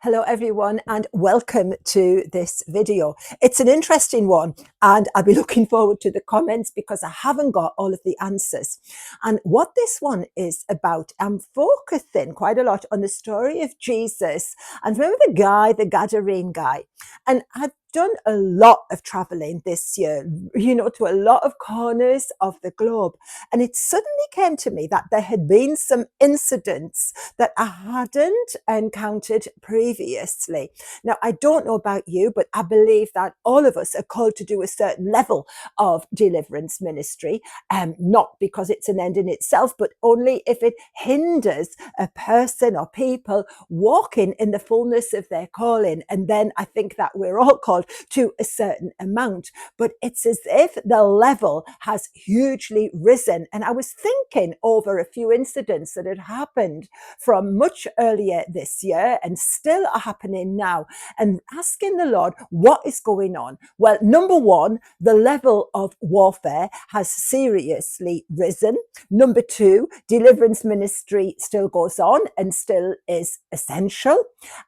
Hello everyone and welcome to this video. It's an interesting one and I'll be looking forward to the comments because I haven't got all of the answers. And what this one is about, I'm focusing quite a lot on the story of Jesus. And remember the Gadarene guy? And I've done a lot of traveling this year, to a lot of corners of the globe. And it suddenly came to me that there had been some incidents that I hadn't encountered previously. Now, I don't know about you, but I believe that all of us are called to do a certain level of deliverance ministry, not because it's an end in itself, but only if it hinders a person or people walking in the fullness of their calling. And then I think that we're all called to a certain amount, but it's as if the level has hugely risen. And I was thinking over a few incidents that had happened from much earlier this year and still are happening now, and asking the Lord, what is going on? Well, number one, the level of warfare has seriously risen. Number two, deliverance ministry still goes on and still is essential.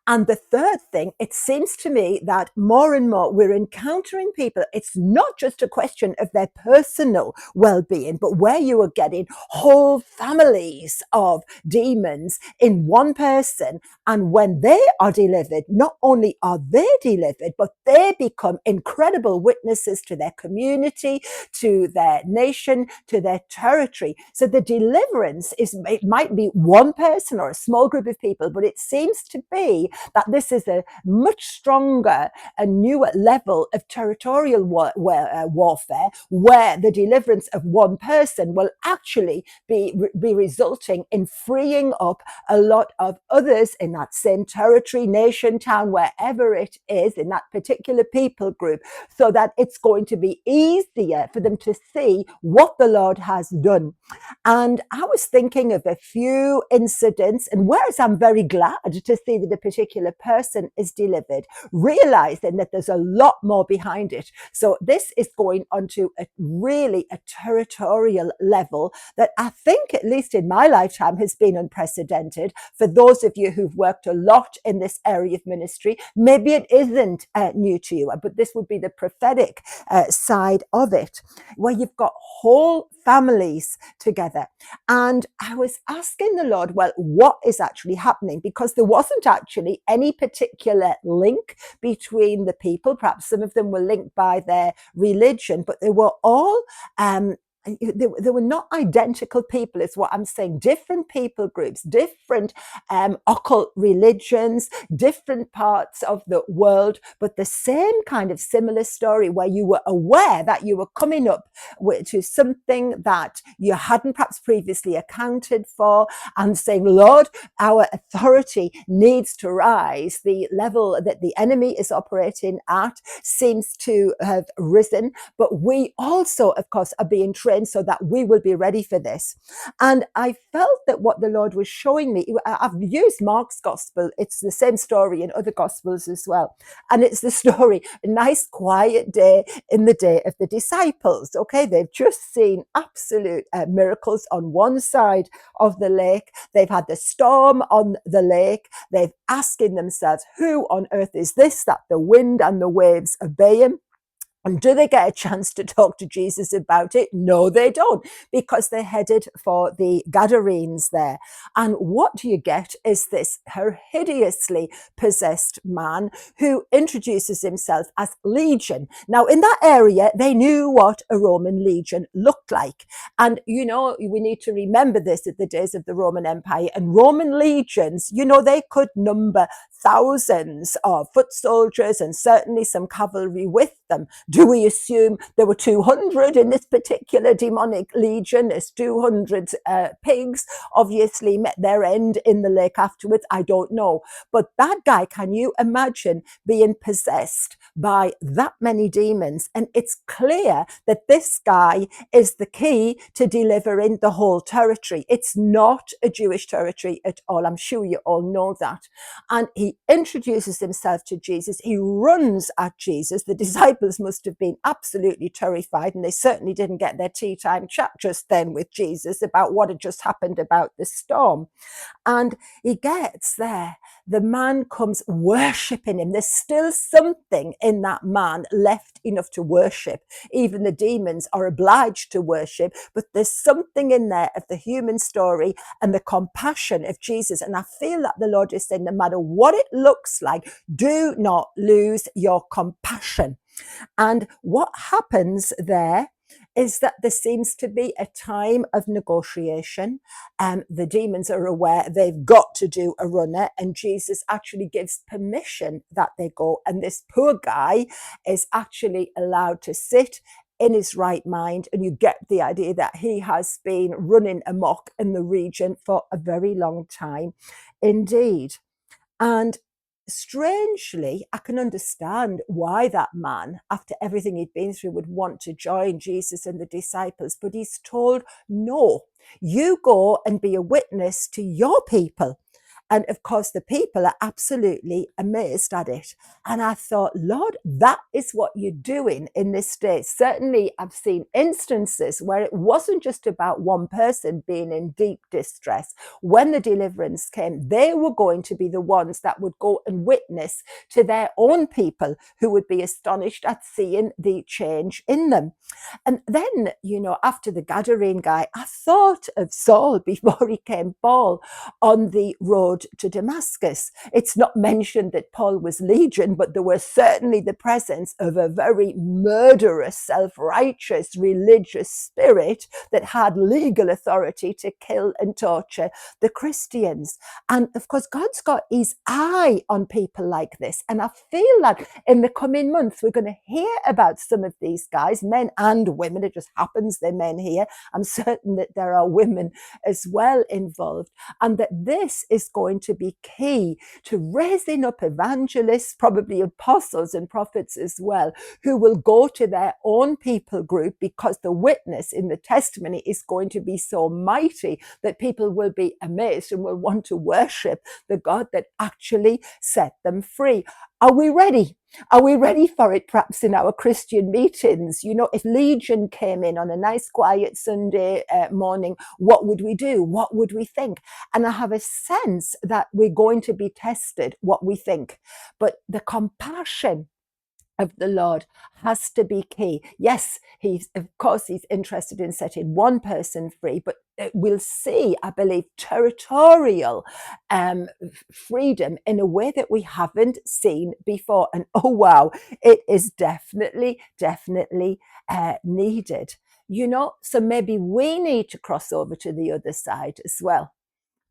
And the third thing, it seems to me that more and more we're encountering people. It's not just a question of their personal well-being, but where you are getting whole families of demons in one person. And when they are delivered, not only are they delivered, but they become incredible witnesses to their community, to their nation, to their territory. So the deliverance it might be one person or a small group of people, but it seems to be that this is a much stronger and newer level of territorial warfare, where the deliverance of one person will actually be resulting in freeing up a lot of others in that same territory, nation, town, wherever it is, in that particular people group, so that it's going to be easier for them to see what the Lord has done. And I was thinking of a few incidents, and whereas I'm very glad to see that a particular person is delivered, realizing that there's a lot more behind it. So this is going onto a territorial level that I think, at least in my lifetime, has been unprecedented. For those of you who've worked a lot in this area of ministry, maybe it isn't new to you, but this would be the prophetic side of it, where you've got whole families together. And I was asking the Lord, well, what is actually happening? Because there wasn't actually any particular link between the people. Perhaps some of them were linked by their religion, but they were all they were not identical people, is what I'm saying. Different people groups, different occult religions, different parts of the world, but the same kind of similar story, where you were aware that you were coming up to something that you hadn't perhaps previously accounted for, and saying, Lord, our authority needs to rise. The level that the enemy is operating at seems to have risen, but we also, of course, are being trained so that we will be ready for this. And I felt that what the Lord was showing me, I've used Mark's gospel. It's the same story in other gospels as well. And it's the story, a nice quiet day in the day of the disciples. Okay, they've just seen absolute miracles on one side of the lake. They've had the storm on the lake. They've asking themselves, who on earth is this that the wind and the waves obey him? And do they get a chance to talk to Jesus about it? No, they don't, because they're headed for the Gadarenes there. And what do you get is this hideously possessed man who introduces himself as Legion. Now, in that area, they knew what a Roman legion looked like. And, we need to remember this at the days of the Roman Empire. And Roman legions, they could number thousands of foot soldiers and certainly some cavalry with them. Do we assume there were 200 in this particular demonic legion, as 200 pigs obviously met their end in the lake afterwards? I don't know. But that guy, can you imagine being possessed by that many demons? And it's clear that this guy is the key to delivering the whole territory. It's not a Jewish territory at all. I'm sure you all know that. And he he introduces himself to Jesus. He runs at Jesus. The disciples must have been absolutely terrified, and they certainly didn't get their tea time chat just then with Jesus about what had just happened about the storm. And he gets there. The man comes worshipping him. There's still something in that man left enough to worship. Even the demons are obliged to worship, but there's something in there of the human story and the compassion of Jesus. And I feel that the Lord is saying, no matter what it looks like, do not lose your compassion. And what happens there is that there seems to be a time of negotiation. The demons are aware they've got to do a runner, and Jesus actually gives permission that they go. And this poor guy is actually allowed to sit in his right mind. And you get the idea that he has been running amok in the region for a very long time indeed. And strangely, I can understand why that man, after everything he'd been through, would want to join Jesus and the disciples. But he's told, no, you go and be a witness to your people. And of course, the people are absolutely amazed at it. And I thought, Lord, that is what you're doing in this day. Certainly, I've seen instances where it wasn't just about one person being in deep distress. When the deliverance came, they were going to be the ones that would go and witness to their own people, who would be astonished at seeing the change in them. And then, after the Gadarene guy, I thought of Saul before he came Paul on the road to Damascus. It's not mentioned that Paul was legion, but there was certainly the presence of a very murderous, self-righteous, religious spirit that had legal authority to kill and torture the Christians. And of course, God's got his eye on people like this. And I feel like in the coming months, we're going to hear about some of these guys, men and women. It just happens they're men here. I'm certain that there are women as well involved, and that this is going to be key to raising up evangelists, probably apostles and prophets as well, who will go to their own people group, because the witness in the testimony is going to be so mighty that people will be amazed and will want to worship the God that actually set them free. Are we ready? Are we ready for it, perhaps in our Christian meetings? If Legion came in on a nice quiet Sunday morning, what would we do? What would we think? And I have a sense that we're going to be tested what we think. But the compassion of the Lord has to be key. Yes, he's interested in setting one person free, but we'll see, I believe, territorial freedom in a way that we haven't seen before. And oh wow, it is definitely needed. So maybe we need to cross over to the other side as well.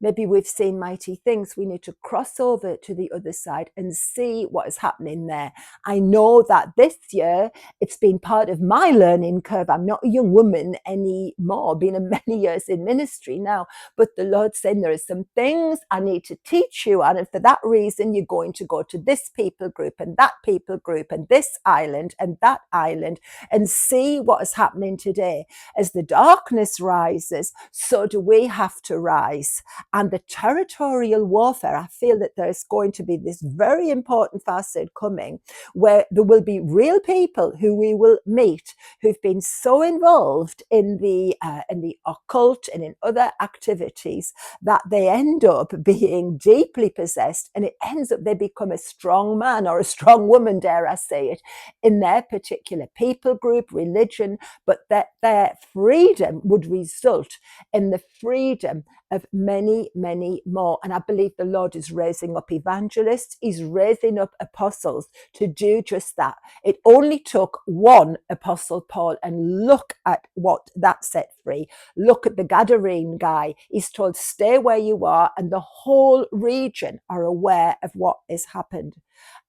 Maybe we've seen mighty things. We need to cross over to the other side and see what is happening there. I know that this year it's been part of my learning curve. I'm not a young woman anymore, been many years in ministry now, but the Lord's saying there are some things I need to teach you. And for that reason, you're going to go to this people group and that people group and this island and that island and see what is happening today. As the darkness rises, so do we have to rise. And the territorial warfare, I feel that there's going to be this very important facet coming, where there will be real people who we will meet who've been so involved in the occult and in other activities that they end up being deeply possessed, and it ends up they become a strong man or a strong woman, dare I say it, in their particular people group, religion, but that their freedom would result in the freedom of many more. And I believe the Lord is raising up evangelists. He's raising up apostles to do just that. It only took one apostle, Paul, and look at what that set free. Look at the Gadarene guy. He's told, stay where you are, and the whole region are aware of what has happened.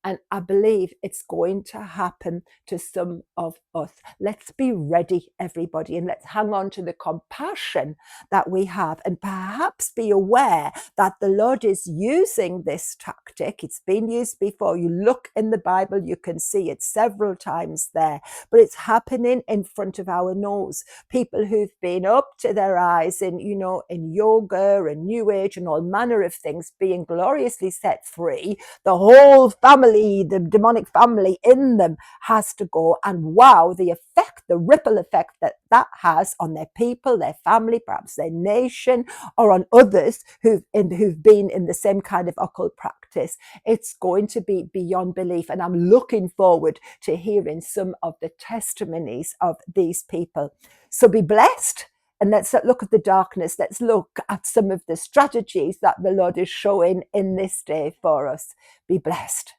And I believe it's going to happen to some of us. Let's be ready, everybody, and let's hang on to the compassion that we have, and perhaps be aware that the Lord is using this tactic. It's been used before. You look in the Bible, you can see it several times there, but it's happening in front of our nose. People who've been up to their eyes in, in yoga and New Age and all manner of things, being gloriously set free. The whole family, the demonic family in them, has to go. And wow, the effect, the ripple effect that has on their people, their family, perhaps their nation, or on others who've been in the same kind of occult practice. It's going to be beyond belief. And I'm looking forward to hearing some of the testimonies of these people. So be blessed. And let's not look at the darkness. Let's look at some of the strategies that the Lord is showing in this day for us. Be blessed.